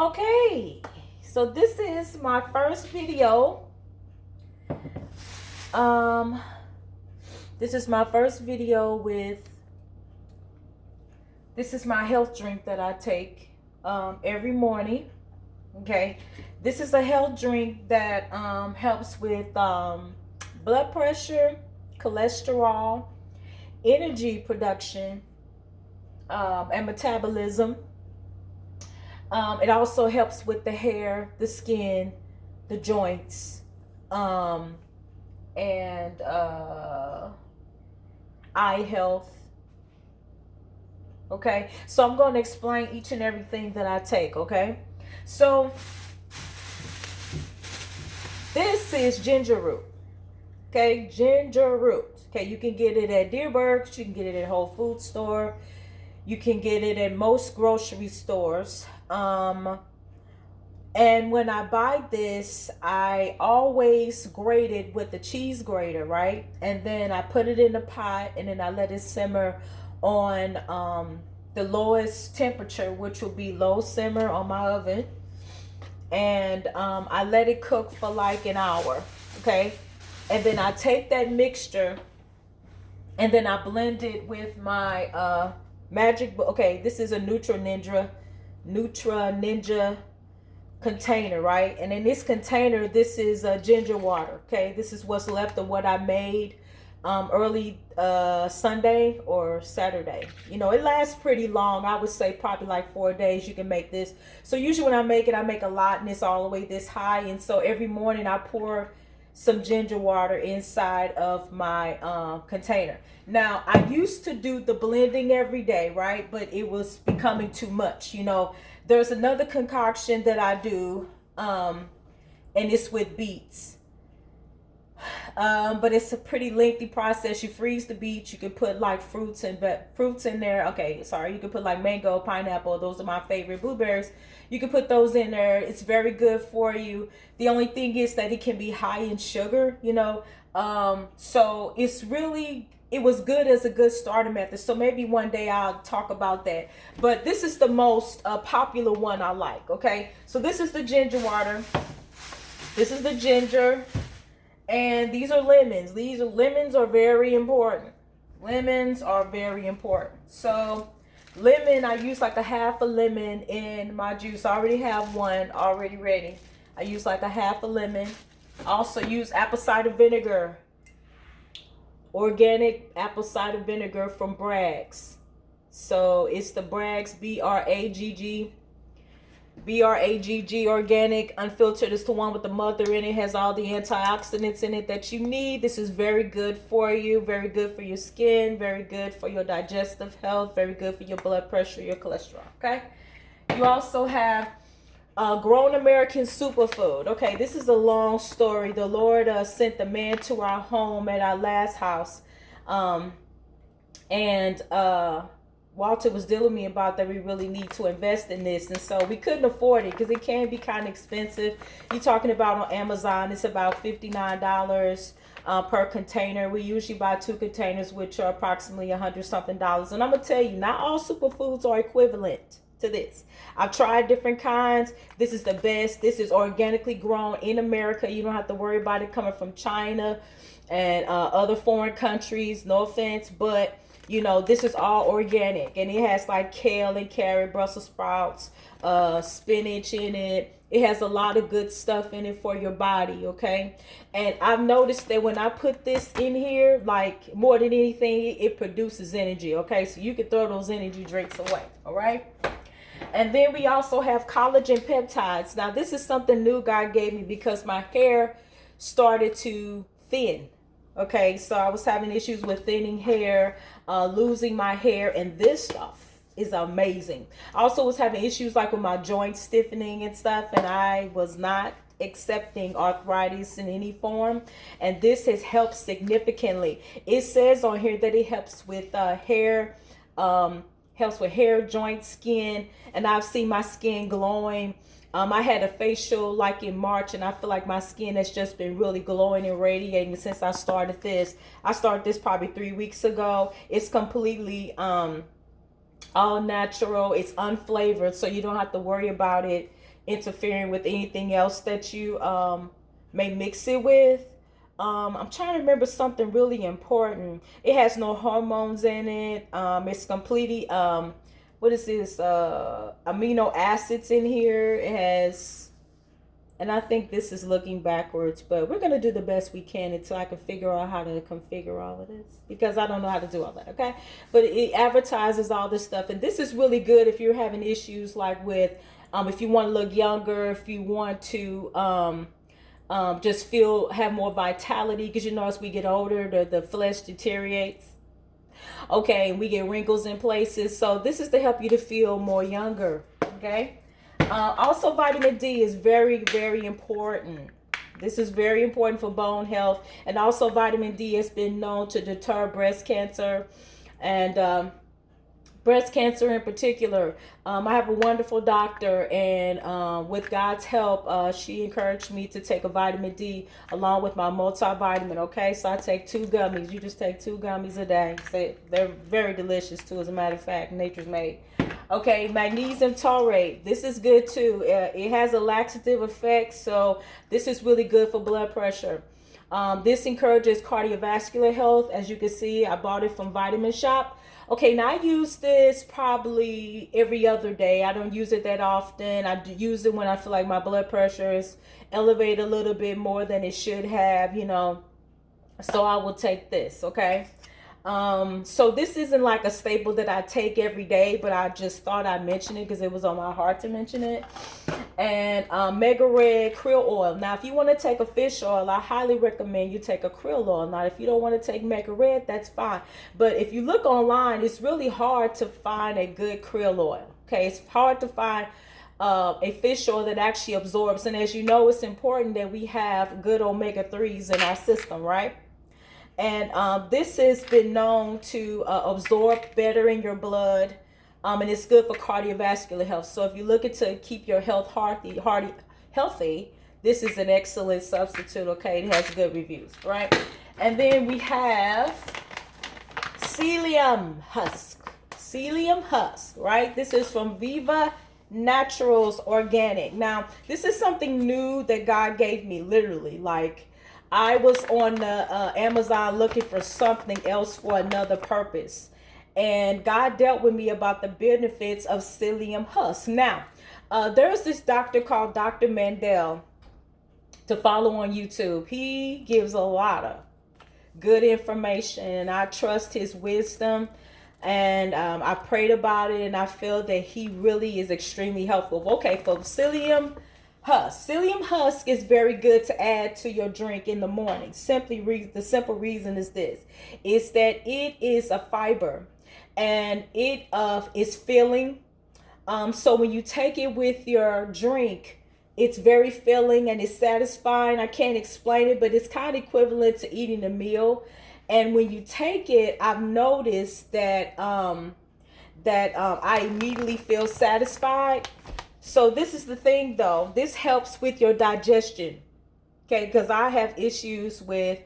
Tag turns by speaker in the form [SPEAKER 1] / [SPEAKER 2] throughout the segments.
[SPEAKER 1] Okay, so this is my first video. Um, this is my first video with, this is my health drink that I take every morning. Okay, this is a health drink that helps with blood pressure, cholesterol, energy production, and metabolism. It also helps with the hair, the skin, the joints, um, and eye health. Okay, so I'm going to explain each and everything that I take. Okay, so this is ginger root. Okay, ginger root. Okay, you can get it at Deerbergs, you can get it at Whole Foods store, you can get it at most grocery stores. And when I buy this, I always grate it with the cheese grater, right? And then I put it in a pot and then I let it simmer on the lowest temperature, which will be low simmer on my oven. And I let it cook for like an hour, okay? And then I take that mixture and then I blend it with my magic. Okay, this is a Nutra Ninja container, right? And in this container, this is ginger water. Okay, this is what's left of what I made early Sunday or Saturday. You know, it lasts pretty long. I would say probably like 4 days you can make this. So usually when I make it, I make a lot and it's all the way this high. And so every morning I pour some ginger water inside of my container. Now, I used to do the blending every day, right? But it was becoming too much. You know, there's another concoction that I do, and it's with beets. But it's a pretty lengthy process. You freeze the beets. You can put like fruits in there. Okay, sorry. You can put like mango, pineapple. Those are my favorite. Blueberries. You can put those in there. It's very good for you. The only thing is that it can be high in sugar. You know, so it was good as a good starter method. So maybe one day I'll talk about that. But this is the most popular one I like. Okay, so this is the ginger water. This is the ginger. And these are lemons. Lemons are very important. Lemons are very important. So lemon, I use like a half a lemon in my juice. I already have one already ready. I use like a half a lemon. I also use apple cider vinegar. Organic apple cider vinegar from Bragg's. So it's the Bragg's BRAGG organic unfiltered. Is the one with the mother in it. Has all the antioxidants in it that you need. This is very good for you, very good for your skin, very good for your digestive health, very good for your blood pressure, your cholesterol. Okay, you also have Grown American Superfood. Okay, this is a long story. The Lord sent the man to our home at our last house, and Walter was dealing with me about that we really need to invest in this, and so we couldn't afford it because it can be kind of expensive. You're talking about on Amazon, it's about $59 per container. We usually buy 2 containers, which are approximately $100 something. And I'm gonna tell you, not all superfoods are equivalent to this. I've tried different kinds. This is the best. This is organically grown in America. You don't have to worry about it coming from China and other foreign countries. No offense, but you know, this is all organic, and it has like kale and carrot, Brussels sprouts, spinach in it. It has a lot of good stuff in it for your body, okay? And I've noticed that when I put this in here, like more than anything, it produces energy, okay? So you can throw those energy drinks away, all right? And then we also have collagen peptides. Now, this is something new God gave me because my hair started to thin. Okay, so I was having issues with thinning hair, losing my hair, and this stuff is amazing. I also was having issues like with my joints stiffening and stuff, and I was not accepting arthritis in any form, and this has helped significantly. It says on here that it helps with hair, joint, skin, and I've seen my skin glowing. I had a facial like in March, and I feel like my skin has just been really glowing and radiating since I started this. I started this probably 3 weeks ago. It's completely all natural. It's unflavored, so you don't have to worry about it, interfering with anything else that you may mix it with. I'm trying to remember something really important. It has no hormones in it. It's completely what is this? Amino acids in here. It has, and I think this is looking backwards, but we're gonna do the best we can until I can figure out how to configure all of this, because I don't know how to do all that. Okay, but it advertises all this stuff, and this is really good if you're having issues like with, if you want to look younger, if you want to just have more vitality, because you know as we get older, the flesh deteriorates. Okay, and we get wrinkles in places. So this is to help you to feel more younger. Okay. Also, vitamin D is very, very important. This is very important for bone health. And also, vitamin D has been known to deter breast cancer and breast cancer in particular. I have a wonderful doctor, and with God's help, she encouraged me to take a vitamin D along with my multivitamin. Okay, so I take 2 gummies. You just take 2 gummies a day. They're very delicious too, as a matter of fact. Nature's made. Okay, magnesium taurate. This is good too. It has a laxative effect, so this is really good for blood pressure. This encourages cardiovascular health. As you can see, I bought it from Vitamin Shop. Okay, now I use this probably every other day. I don't use it that often. I use it when I feel like my blood pressure is elevated a little bit more than it should have, you know. So I will take this, okay? So this isn't like a staple that I take every day, but I just thought I'd mention it because it was on my heart to mention it. And Mega Red Krill Oil. Now, if you want to take a fish oil, I highly recommend you take a krill oil. Now, if you don't want to take Mega Red, that's fine. But if you look online, it's really hard to find a good krill oil. Okay, it's hard to find a fish oil that actually absorbs. And as you know, it's important that we have good omega-3s in our system, right? And this has been known to absorb better in your blood, and it's good for cardiovascular health. So if you're looking to keep your health healthy, this is an excellent substitute. Okay, it has good reviews, right? And then we have psyllium husk. Psyllium husk, right? This is from Viva Naturals Organic. Now, this is something new that God gave me, literally. Like, I was on the Amazon looking for something else for another purpose. And God dealt with me about the benefits of psyllium husk. Now, there's this doctor called Dr. Mandel to follow on YouTube. He gives a lot of good information, and I trust his wisdom. And I prayed about it, and I feel that he really is extremely helpful. Okay, for psyllium husk. Psyllium husk is very good to add to your drink in the morning. The simple reason is this: is that it is a fiber, and it is filling. So when you take it with your drink, it's very filling and it's satisfying. I can't explain it, but it's kind of equivalent to eating a meal. And when you take it, I've noticed that I immediately feel satisfied. So this is the thing though. This helps with your digestion. Okay, because I have issues with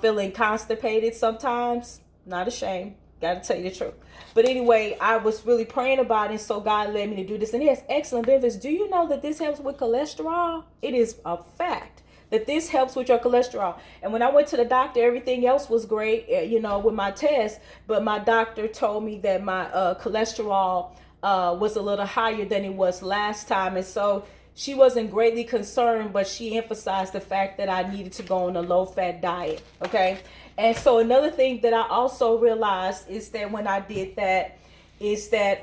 [SPEAKER 1] feeling constipated sometimes. Not ashamed. Gotta tell you the truth. But anyway, I was really praying about it, so God led me to do this. And it has excellent benefits. Do you know that this helps with cholesterol? It is a fact that this helps with your cholesterol. And when I went to the doctor, everything else was great, you know, with my test. But my doctor told me that my cholesterol was a little higher than it was last time. And so she wasn't greatly concerned, but she emphasized the fact that I needed to go on a low-fat diet, okay? And so another thing that I also realized is that when I did that, is that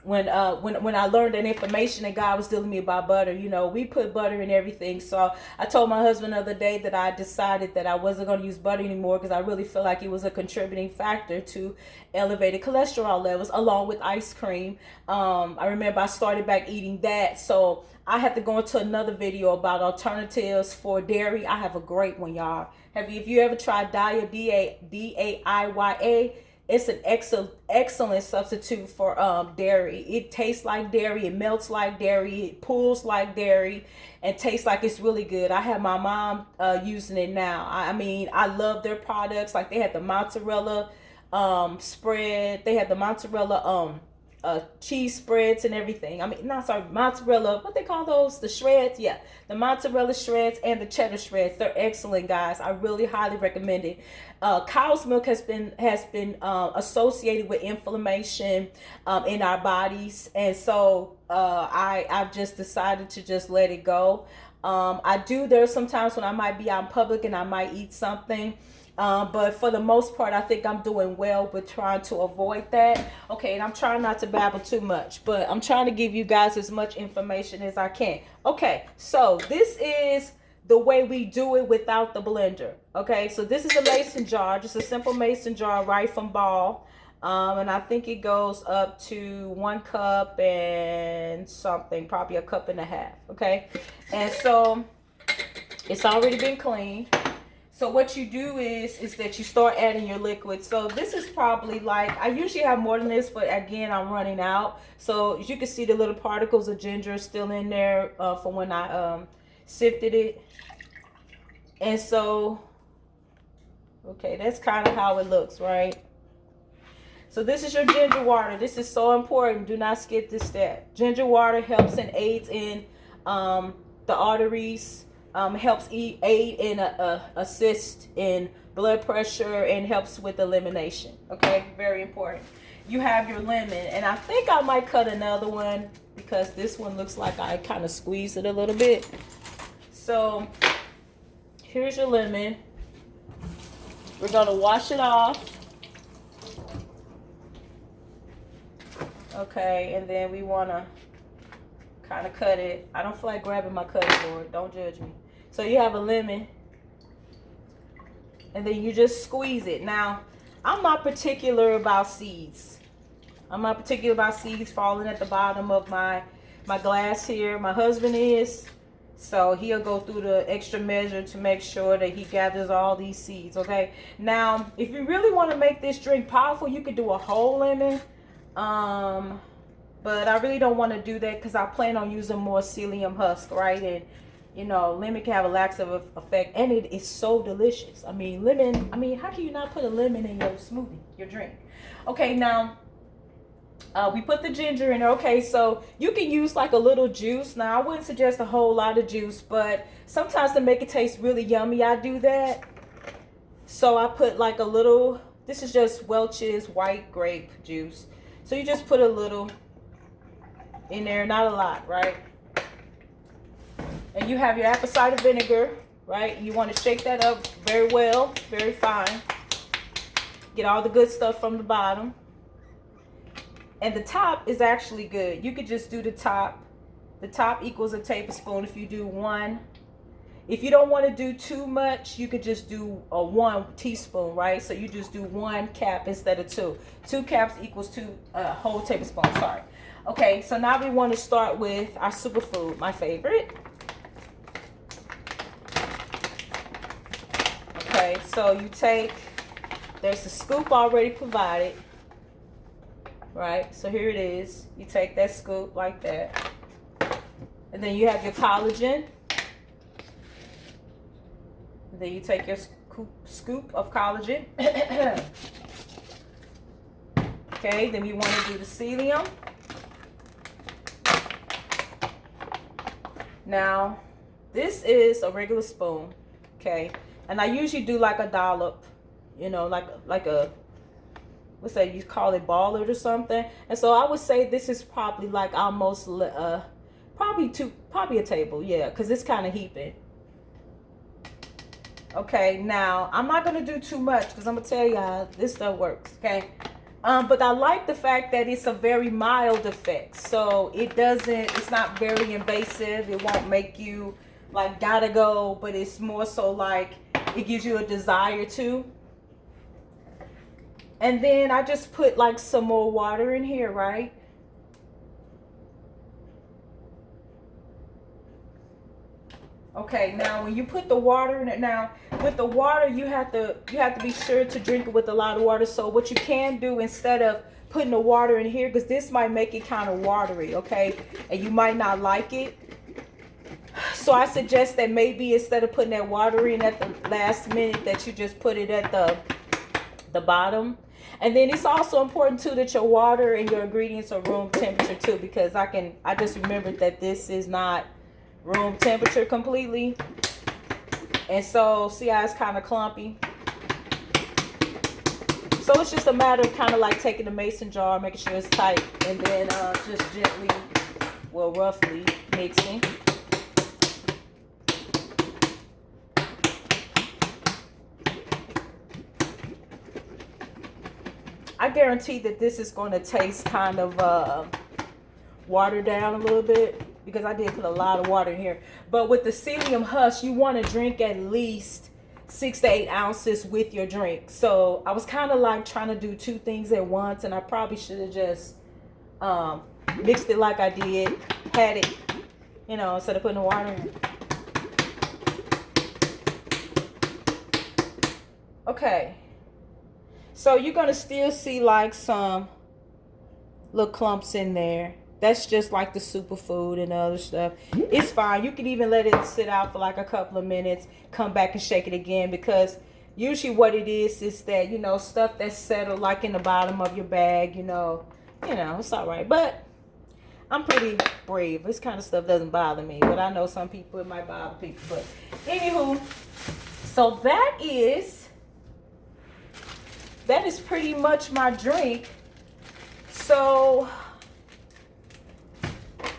[SPEAKER 1] when I learned that information and God was telling me about butter, you know, we put butter in everything. So I told my husband the other day that I decided that I wasn't going to use butter anymore because I really feel like it was a contributing factor to elevated cholesterol levels, along with ice cream. I remember I started back eating that. So I have to go into another video about alternatives for dairy. I have a great one, y'all. If you ever tried Daiya, Daiya? It's an excellent substitute for dairy. It tastes like dairy. It melts like dairy. It pulls like dairy and tastes like it's really good. I have my mom using it now. I mean, I love their products. Like they had the mozzarella spread. They had the mozzarella cheese spreads and everything. I mean, not sorry, mozzarella. What they call those? The shreds. Yeah, the mozzarella shreds and the cheddar shreds. They're excellent, guys. I really highly recommend it. Cow's milk has been associated with inflammation in our bodies, and so I've just decided to just let it go. There's sometimes when I might be out in public and I might eat something. But for the most part, I think I'm doing well with trying to avoid that. Okay, and I'm trying not to babble too much, but I'm trying to give you guys as much information as I can. Okay, so this is the way we do it without the blender. Okay, so this is a mason jar, just a simple mason jar right from Ball. And I think it goes up to 1 cup and something, probably a cup and a half. Okay, and so it's already been cleaned. So what you do is that you start adding your liquid. So this is probably like, I usually have more than this, but again, I'm running out. So as you can see, the little particles of ginger still in there from when I sifted it. And so, okay, that's kind of how it looks, right? So this is your ginger water. This is so important. Do not skip this step. Ginger water helps and aids in the arteries. Helps aid in assist in blood pressure and helps with elimination. Okay, very important. You have your lemon, and I think I might cut another one because this one looks like I kind of squeezed it a little bit. So here's your lemon. We're gonna wash it off. Okay, and then we wanna kind of cut it. I don't feel like grabbing my cutting board. Don't judge me. So you have a lemon, and then you just squeeze it. Now, I'm not particular about seeds. I'm not particular about seeds falling at the bottom of my glass here. My husband is, so he'll go through the extra measure to make sure that he gathers all these seeds. Okay. Now, if you really want to make this drink powerful, you could do a whole lemon. But I really don't want to do that because I plan on using more psyllium husk, right? And you know, lemon can have a laxative effect, and it is so delicious. I mean, lemon, how can you not put a lemon in your smoothie, your drink? Okay, now, we put the ginger in there. Okay, so you can use like a little juice. Now, I wouldn't suggest a whole lot of juice, but sometimes to make it taste really yummy, I do that. So I put like a little, this is just Welch's white grape juice. So you just put a little in there, not a lot, right? And you have your apple cider vinegar, right? You want to shake that up very well, very fine. Get all the good stuff from the bottom. And the top is actually good. You could just do the top. The top equals a tablespoon if you do 1. If you don't want to do too much, you could just do a 1 teaspoon, right? So you just do 1 cap instead of 2. 2 caps equals 2 whole tablespoons, sorry. Okay, so now we want to start with our superfood, my favorite. Okay, so you take, there's a scoop already provided, right? So here it is. You take that scoop like that. And then you have your collagen. And then you take your scoop of collagen. Okay, then we want to do the psyllium. Now, this is a regular spoon, okay? And I usually do like a dollop, you know, like a, what's that, you call it ballard or something. And so I would say this is probably like almost, probably a table, yeah, because it's kind of heaping. Okay, now, I'm not going to do too much because I'm going to tell y'all this stuff works, okay? But I like the fact that it's a very mild effect. So it's not very invasive. It won't make you like gotta go, but it's more so like it gives you a desire to. And then I just put like some more water in here, right? Okay, now when you put the water in it, now with the water you have to be sure to drink it with a lot of water. So what you can do instead of putting the water in here, because this might make it kind of watery, okay, and you might not like it. So I suggest that maybe instead of putting that water in at the last minute, that you just put it at the bottom. And then it's also important too that your water and your ingredients are room temperature too, because I just remembered that this is not room temperature completely. And so see how it's kind of clumpy. So it's just a matter of kind of like taking the mason jar, making sure it's tight, and then just gently, well, roughly mixing. I guarantee that this is going to taste kind of watered down a little bit, because I did put a lot of water in here. But with the psyllium husk, you want to drink at least 6 to 8 ounces with your drink. So I was kind of like trying to do two things at once, and I probably should have just mixed it like I did, had it, you know, instead of putting the water in. Okay. So you're going to still see like some little clumps in there. That's just like the superfood and the other stuff. It's fine. You can even let it sit out for like a couple of minutes. Come back and shake it again, because usually what it is that, you know, stuff that's settled like in the bottom of your bag, you know, it's all right. But I'm pretty brave. This kind of stuff doesn't bother me. But I know some people, it might bother people. But anywho, so that is pretty much my drink. So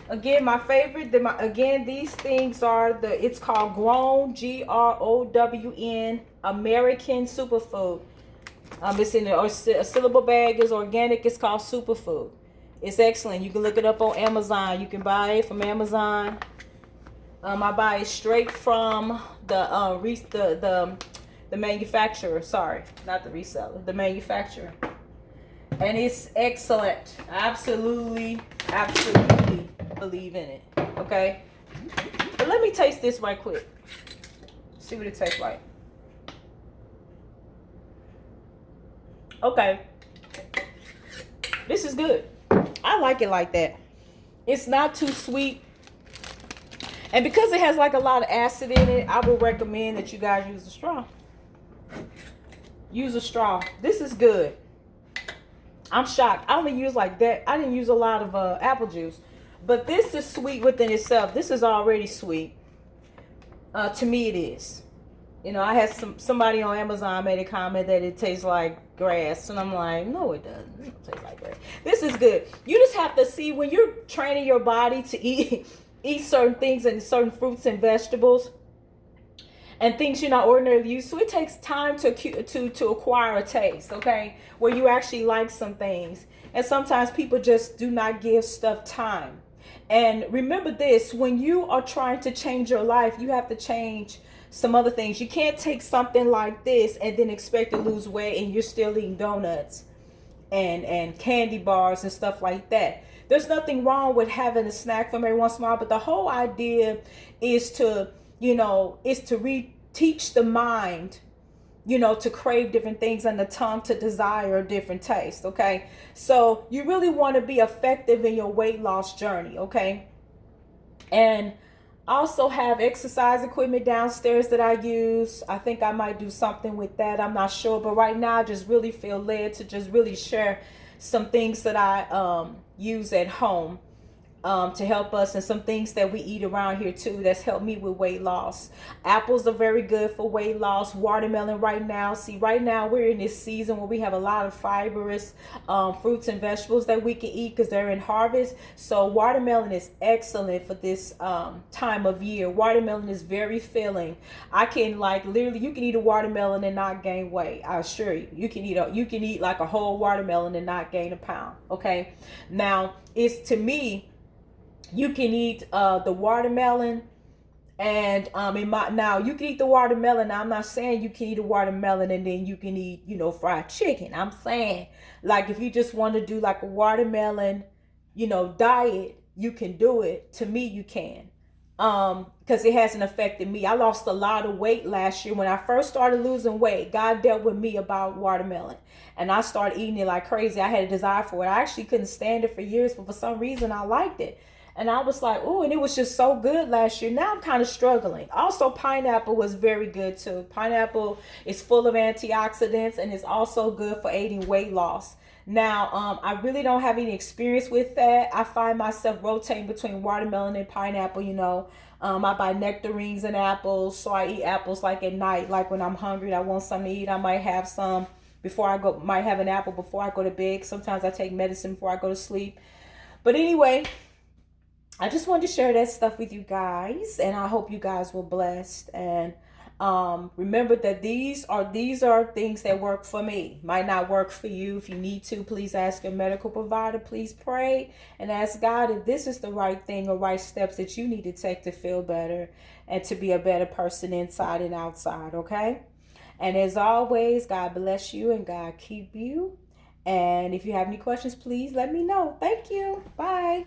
[SPEAKER 1] again, my favorite, again, these things are it's called Grown, GROWN, American Superfood. It's in a syllable bag, is organic, it's called Superfood. It's excellent. You can look it up on Amazon. You can buy it from Amazon. I buy it straight from the manufacturer. Sorry, not the reseller, the manufacturer. And it's excellent. Absolutely believe in it. Okay, but let me taste this right quick, see what it tastes like. Okay, this is good. I like it like that. It's not too sweet, and because it has like a lot of acid in it, I would recommend that you guys use a straw. Use a straw. This is good. I'm shocked. I only use like that. I didn't use a lot of apple juice. But this is sweet within itself. This is already sweet. To me it is. You know, I had somebody on Amazon made a comment that it tastes like grass. And I'm like, no, it doesn't. It doesn't taste like grass. This is good. You just have to see, when you're training your body to eat certain things and certain fruits and vegetables and things you're not ordinarily used to, it takes time to acquire a taste, okay? Where you actually like some things. And sometimes people just do not give stuff time. And remember this, when you are trying to change your life, you have to change some other things. You can't take something like this and then expect to lose weight and you're still eating donuts and candy bars and stuff like that. There's nothing wrong with having a snack from every once in a while, but the whole idea is to, teach the mind, to crave different things, and the tongue to desire a different taste, okay? So you really want to be effective in your weight loss journey, okay? And I also have exercise equipment downstairs that I use. I think I might do something with that. I'm not sure, but right now I just really feel led to just really share some things that I use at home to help us, and some things that we eat around here too that's helped me with weight loss. Apples are very good for weight loss. Watermelon right now. See, right now we're in this season where we have a lot of fibrous fruits and vegetables that we can eat because they're in harvest. So watermelon is excellent for this time of year. Watermelon is very filling. I can literally, you can eat a watermelon and not gain weight. I assure you. You can eat like a whole watermelon and not gain a pound. Okay. Now, to me, you can eat the watermelon, and now you can eat the watermelon. Now, I'm not saying you can eat a watermelon and then you can eat, fried chicken. I'm saying, like, if you just want to do like a watermelon, diet, you can do it. To me, you can, because it hasn't affected me. I lost a lot of weight last year when I first started losing weight. God dealt with me about watermelon, and I started eating it like crazy. I had a desire for it. I actually couldn't stand it for years, but for some reason I liked it. And I was like, oh, and it was just so good last year. Now I'm kind of struggling. Also, pineapple was very good too. Pineapple is full of antioxidants and is also good for aiding weight loss. Now, I really don't have any experience with that. I find myself rotating between watermelon and pineapple, you know. I buy nectarines and apples, so I eat apples like at night, like when I'm hungry, I want something to eat. I might have some before I go, might have an apple before I go to bed. Sometimes I take medicine before I go to sleep. But anyway, I just wanted to share that stuff with you guys, and I hope you guys were blessed. And remember that these are things that work for me. Might not work for you. If you need to, please ask your medical provider. Please pray and ask God if this is the right thing or right steps that you need to take to feel better and to be a better person inside and outside. Okay. And as always, God bless you and God keep you. And if you have any questions, please let me know. Thank you. Bye.